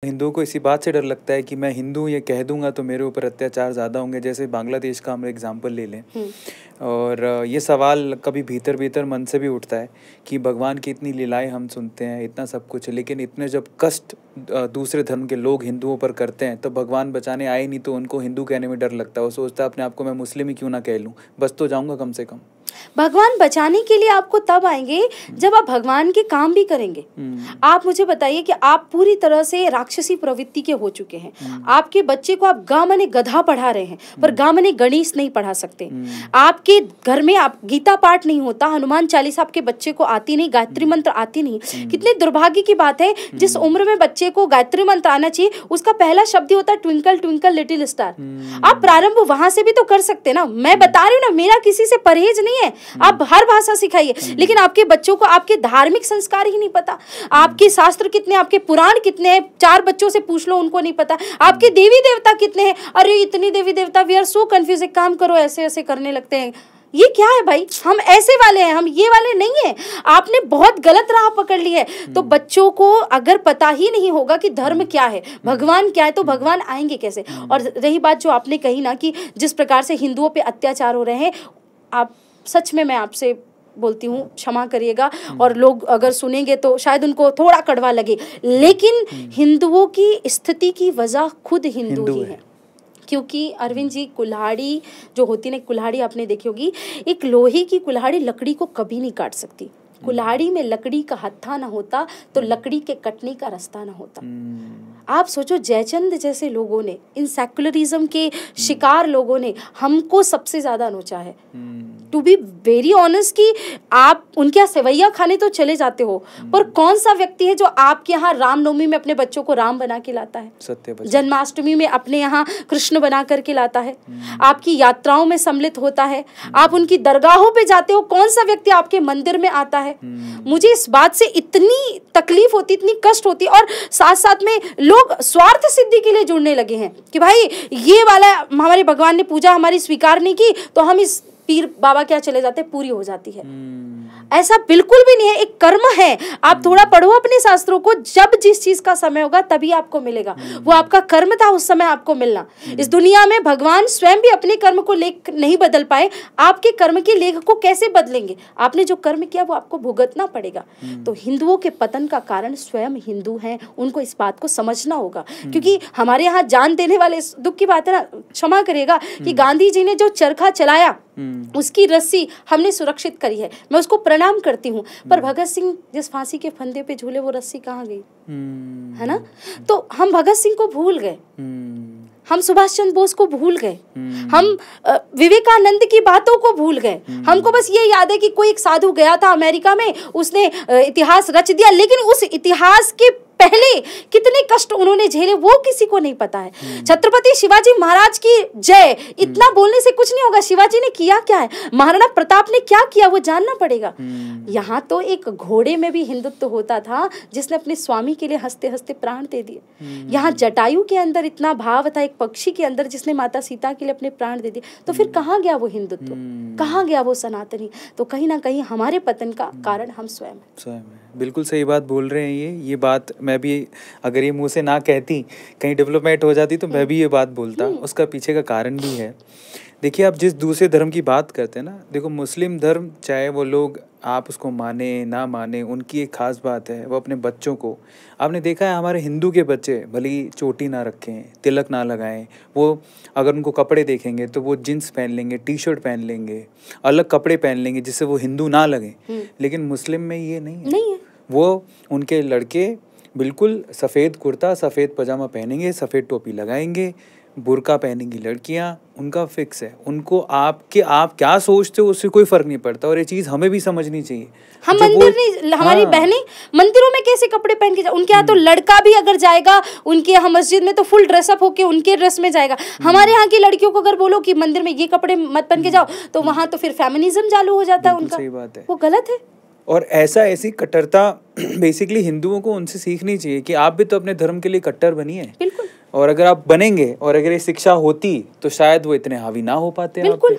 हिंदुओं को इसी बात से डर लगता है कि मैं हिंदू ये कह दूंगा तो मेरे ऊपर अत्याचार ज़्यादा होंगे। जैसे बांग्लादेश का हम एग्जांपल ले लें, और ये सवाल कभी भीतर भीतर मन से भी उठता है कि भगवान की इतनी लीलाएं हम सुनते हैं, इतना सब कुछ है, लेकिन इतने जब कष्ट दूसरे धर्म के लोग हिंदुओं पर करते हैं तो भगवान बचाने आए नहीं, तो उनको हिंदू कहने में डर लगता है। वो सोचता है अपने आप को मैं मुस्लिम ही क्यों ना कह लूँ, बस तो जाऊँगा कम से कम। भगवान बचाने के लिए आपको तब आएंगे जब आप भगवान के काम भी करेंगे। आप मुझे बताइए कि आप पूरी तरह से राक्षसी प्रवृत्ति के हो चुके हैं। आपके बच्चे को आप गा मने गधा पढ़ा रहे हैं, पर गा मने गणेश नहीं पढ़ा सकते। आपके घर में आप गीता पाठ नहीं होता, हनुमान चालीसा आपके बच्चे को आती नहीं, गायत्री मंत्र आती नहीं। कितने दुर्भाग्य की बात है, जिस उम्र में बच्चे को गायत्री मंत्र आना चाहिए उसका पहला शब्द होता है ट्विंकल ट्विंकल लिटिल स्टार। आप प्रारंभ वहां से भी तो कर सकते ना। मैं बता रही हूँ ना, मेरा किसी से परहेज नहीं है। आप हर भाषा सिखाइए, लेकिन आपके बच्चों को आपके धार्मिक संस्कार ही नहीं पता। आपके शास्त्र कितने, आपके पुराण कितने हैं, 4 बच्चों से पूछ लो, उनको नहीं पता। आपके देवी देवता कितने हैं, अरे इतनी देवी देवता, वी आर सो कंफ्यूज। एक काम करो, ऐसे ऐसे करने लगते हैं। ये क्या है भाई, हम ऐसे वाले हैं, हम ये वाले नहीं हैं। आपने बहुत गलत राह पकड़ ली है। तो बच्चों को अगर पता ही नहीं होगा कि धर्म क्या है, भगवान क्या है, तो भगवान आएंगे कैसे। और रही बात जो आपने कही ना कि जिस प्रकार से हिंदुओं पे अत्याचार हो रहे हैं, आप सच में, मैं आपसे बोलती हूँ, क्षमा करिएगा, और लोग अगर सुनेंगे तो शायद उनको थोड़ा कड़वा लगे, लेकिन हिंदुओं की स्थिति की वजह खुद हिंदू ही है। क्योंकि अरविंद जी, कुल्हाड़ी जो होती है, कुल्हाड़ी आपने देखी होगी, एक लोहे की कुल्हाड़ी लकड़ी को कभी नहीं काट सकती। कुल्हाड़ी में लकड़ी का हत्था ना होता तो लकड़ी के कटने का रास्ता ना होता। आप सोचो, जयचंद जैसे लोगों ने, इन सेकुलरिज्म के शिकार लोगों ने हमको सबसे ज्यादा नोचा है। टू बी वेरी ऑनेस्ट, कि आप उनके यहाँ सेवैया खाने तो चले जाते हो, पर कौन सा व्यक्ति है जो आपके यहाँ रामनवमी में अपने बच्चों को राम बना के लाता है, जन्माष्टमी में अपने यहाँ कृष्ण बना करके लाता है, आपकी यात्राओं में सम्मिलित होता है, आप उनकी दरगाहों पे जाते हो, कौन सा व्यक्ति आपके मंदिर में आता है। मुझे इस बात से इतनी तकलीफ होती, इतनी कष्ट होती, और साथ साथ में लोग स्वार्थ सिद्धि के लिए जुड़ने लगे हैं कि भाई ये वाला हमारे भगवान ने पूजा हमारी स्वीकार नहीं की तो हम इस पीर बाबा क्या चले जाते, पूरी हो जाती है। ऐसा बिल्कुल भी नहीं है, एक कर्म है। आप थोड़ा पढ़ो अपने शास्त्रों को, जब जिस चीज का समय होगा तभी आपको मिलेगा। वो आपका कर्म था उस समय आपको मिलना। इस दुनिया में भगवान स्वयं भी अपने कर्म को लेख नहीं बदल पाए, आपके कर्म के लेख को कैसे बदलेंगे। आपने जो कर्म किया वो आपको भुगतना पड़ेगा। तो हिंदुओं के पतन का कारण स्वयं हिंदू हैं, उनको इस बात को समझना होगा। क्योंकि हमारे यहाँ जान देने वाले, दुख की बात है ना, क्षमा करिएगा, कि गांधी जी ने जो चरखा चलाया उसकी रस्सी हमने सुरक्षित करी है, मैं उसको प्रणाम करती हूँ। पर भगत सिंह जिस फांसी के फंदे पे झूले, वो रस्सी कहाँ गई, है ना। तो हम भगत सिंह को भूल गए, हम सुभाष चंद्र बोस को भूल गए, हम विवेकानंद की बातों को भूल गए। हमको बस ये याद है कि कोई एक साधु गया था अमेरिका में, उसने इतिहास रच दिया, लेकिन उस इतिहास के पहले कितने कष्ट उन्होंने झेले वो किसी को नहीं पता है। छत्रपति शिवाजी महाराज की जय, इतना बोलने से कुछ नहीं होगा। शिवाजी ने किया क्या है, महाराणा प्रताप ने क्या किया, वो जानना पड़ेगा। यहाँ तो एक घोड़े में भी हिंदुत्व होता था जिसने अपने स्वामी के लिए हंसते हंसते प्राण दे दिए। यहाँ जटायु के अंदर इतना भाव था, एक पक्षी के अंदर जिसने माता सीता के लिए अपने प्राण दे दिए। तो फिर कहाँ गया वो हिंदुत्व, कहाँ गया वो सनातनी। तो कहीं ना कहीं हमारे पतन का कारण हम स्वयं। बिल्कुल सही बात बोल रहे हैं। ये बात मैं भी, अगर ये मुंह से ना कहती, कहीं डेवलपमेंट हो जाती, तो मैं भी ये बात बोलता। उसका पीछे का कारण भी है। देखिए, आप जिस दूसरे धर्म की बात करते हैं ना, देखो मुस्लिम धर्म, चाहे वो लोग आप उसको माने ना माने, उनकी एक खास बात है, वो अपने बच्चों को, आपने देखा है हमारे हिंदू के बच्चे भले ही चोटी ना रखें, तिलक ना लगाएं, वो अगर उनको कपड़े देखेंगे तो वो जींस पहन लेंगे, टी शर्ट पहन लेंगे, अलग कपड़े पहन लेंगे जिससे वो हिंदू ना लगें। लेकिन मुस्लिम में ये नहीं है। वो उनके लड़के बिल्कुल सफ़ेद कुर्ता, सफ़ेद पजामा पहनेंगे, सफ़ेद टोपी लगाएंगे, बुर्का पहनेंगी लड़कियां, उनका फिक्स है। उनको आप क्या सोचते हो उससे कोई फर्क नहीं पड़ता, और ये चीज़ हमें भी समझनी चाहिए। हम मंदिर नहीं, हमारी बहनें मंदिरों में कैसे कपड़े पहन के उनके यहाँ तो लड़का भी अगर जाएगा उनके यहाँ मस्जिद में तो फुल ड्रेसअप होके उनके ड्रेस में जाएगा। हमारे यहाँ की लड़कियों को अगर बोलो कि मंदिर में ये कपड़े मत पहन के जाओ, तो वहाँ तो फिर फेमिनिज्म चालू हो जाता है उनका। सही बात है, वो गलत है। और ऐसी कट्टरता बेसिकली हिंदुओं को उनसे सीखनी चाहिए कि आप भी तो अपने धर्म के लिए कट्टर बनिए। बिल्कुल। और अगर आप बनेंगे और अगर ये शिक्षा होती तो शायद वो इतने हावी ना हो पाते। बिल्कुल।